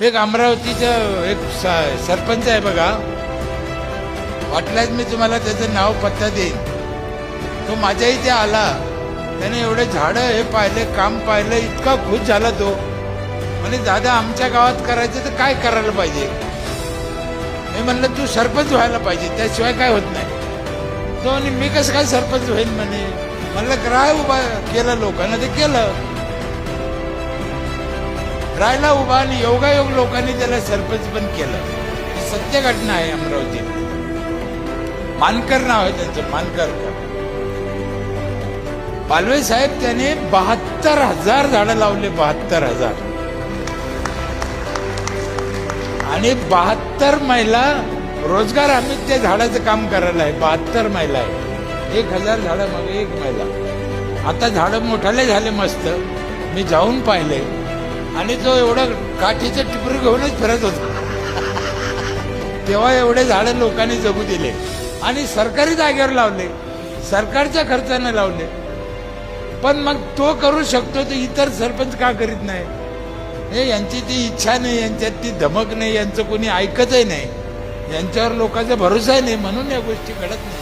एक अमरावतीचं एक सरपंच आहे बघा, वाटल्यास मी तुम्हाला त्याचं नाव पत्ता देईन. तो माझ्या इथे आला, त्याने एवढे झाडं हे पाहिले, काम पाहिलं, इतका खुश झाला तो. म्हणे दादा आमच्या गावात करायचं तर काय करायला पाहिजे. मी म्हणलं तू सरपंच व्हायला पाहिजे, त्याशिवाय काय होत नाही. तो म्हणे मी कसं काय सरपंच होईल म्हणे. म्हणलं राय उभा केलं लोकांना, ते केलं, राहायला उभा आणि योगायोग लोकांनी त्याला सरपंच पण केलं. ही सत्य घटना आहे. अमरावती मानकर नाव आहे त्यांचं, मानकर पालवे साहेब. त्याने 72,000 झाडं लावले, 72,000. आणि 72 महिला रोजगार हमी त्या झाडाचं काम करायला आहे. 72 महिला आहे, 1,000 झाडं मग 1 महिला. आता झाडं मोठाले झाले मस्त, मी जाऊन पाहिले. आणि तो एवढं काठीचं टिपरू घेऊनच फिरत होता. तेव्हा एवढे झाडं लोकांनी जगू दिले आणि सरकारी जागेवर लावले, सरकारच्या खर्चाने लावले. पण मग तो करू शकतो तर इतर सरपंच का करीत नाही. हे यांची ती इच्छा नाही, यांच्यात ती धमक नाही, यांचं कोणी ऐकतही नाही, यांच्यावर लोकांचा भरोसा नाही, म्हणून या गोष्टी घडत नाही.